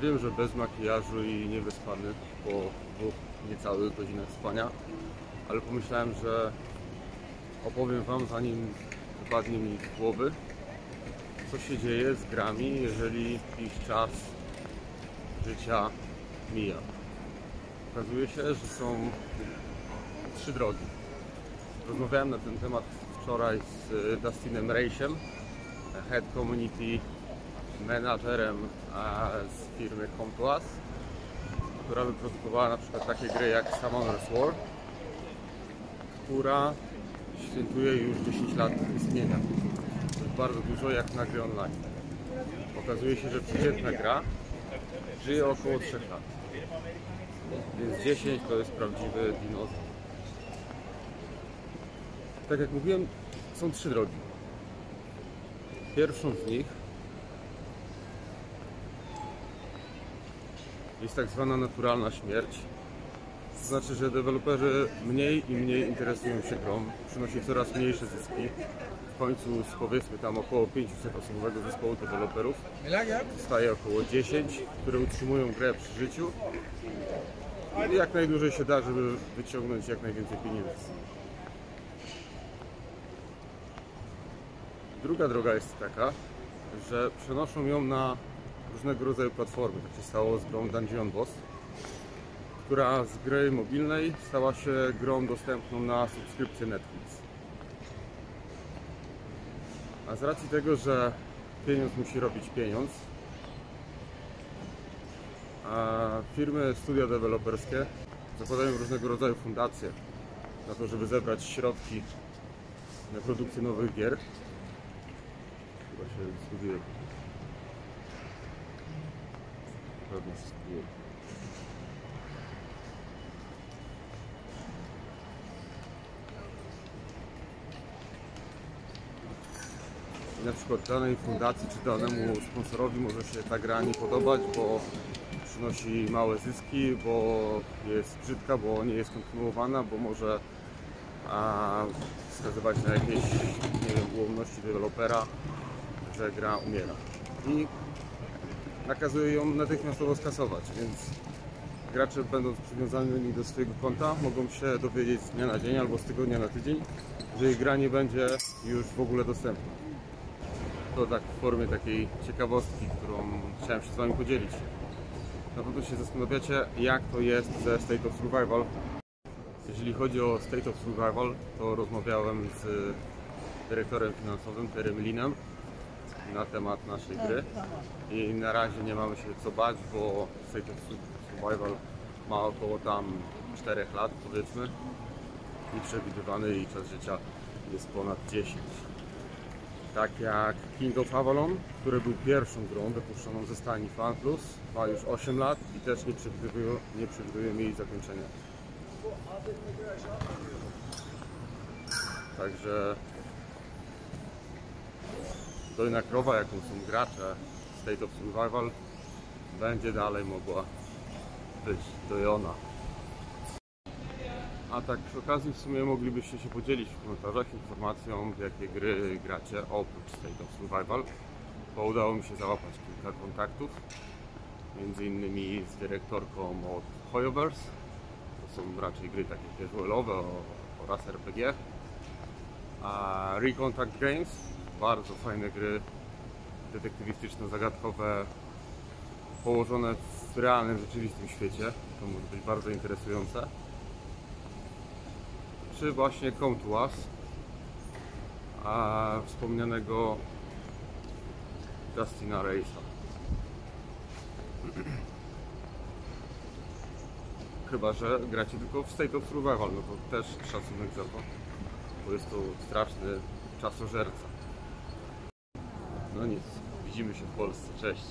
Wiem, że bez makijażu i niewyspany po 2 niecałych godzinach spania, ale pomyślałem, że opowiem Wam, zanim wypadnie mi z głowy, co się dzieje z grami, jeżeli ich czas życia mija. Okazuje się, że są 3 drogi. Rozmawiałem na ten temat wczoraj z Dustinem Reissem, Head Community Managerem z firmy Come2Us, która wyprodukowała na przykład takie gry jak Summoner's War, która świętuje już 10 lat istnienia. To jest bardzo dużo jak na gry online. Okazuje się, że przeciętna gra żyje około 3 lat. Więc 10 to jest prawdziwy dinozaur. Tak jak mówiłem, są 3 drogi. Pierwszą z nich jest tak zwana naturalna śmierć. To znaczy, że deweloperzy mniej i mniej interesują się grą, przynosi coraz mniejsze zyski. W końcu z powiedzmy tam około 500-osobowego zespołu deweloperów zostaje około 10, które utrzymują grę przy życiu i jak najdłużej się da, żeby wyciągnąć jak najwięcej pieniędzy. Druga droga jest taka, że przenoszą ją na różnego rodzaju platformy. Tak się stało z grą Dungeon Boss, która z gry mobilnej stała się grą dostępną na subskrypcję Netflix. A z racji tego, że pieniądz musi robić pieniądz, a firmy, studia deweloperskie zakładają różnego rodzaju fundacje na to, żeby zebrać środki na produkcję nowych gier. Chyba się zgubiłem. Pewnie się zgubiłem. Na przykład danej fundacji czy danemu sponsorowi może się ta gra nie podobać, bo przynosi małe zyski, bo jest brzydka, bo nie jest kontynuowana, bo może wskazywać na jakieś, nie wiem, ułomności dewelopera, że gra umiera. I nakazuje ją natychmiastowo skasować, więc gracze, będąc przywiązanymi do swojego konta, mogą się dowiedzieć z dnia na dzień albo z tygodnia na tydzień, że ich gra nie będzie już w ogóle dostępna. To tak w formie takiej ciekawostki, którą chciałem się z Wami podzielić. Na pewno się zastanawiacie, jak to jest ze State of Survival. Jeżeli chodzi o State of Survival, to rozmawiałem z dyrektorem finansowym Terrym Linem na temat naszej gry i na razie nie mamy się co bać, bo State of Survival ma około tam 4 lat, powiedzmy, i przewidywany jej czas życia jest ponad 10. Tak jak King of Avalon, który był pierwszą grą wypuszczoną ze stajni Fan Plus, ma już 8 lat i też nie przewidujemy jej zakończenia. Także dojna krowa, jaką są gracze State of Survival, będzie dalej mogła być dojona. A tak przy okazji w sumie moglibyście się podzielić w komentarzach informacją, w jakie gry gracie oprócz State of Survival, bo udało mi się załapać kilka kontaktów, między innymi z dyrektorką od Hoyoverse. To są raczej gry takie casualowe oraz RPG. A Recontact Games, bardzo fajne gry detektywistyczno-zagadkowe, położone w realnym, rzeczywistym świecie. To może być bardzo interesujące. Czy właśnie Come2Us, wspomnianego Dustina Reissa. Chyba że gracie tylko w State of Survival, no to też szacunek za to, bo jest to straszny czasożerca. No nic, widzimy się w Polsce, cześć.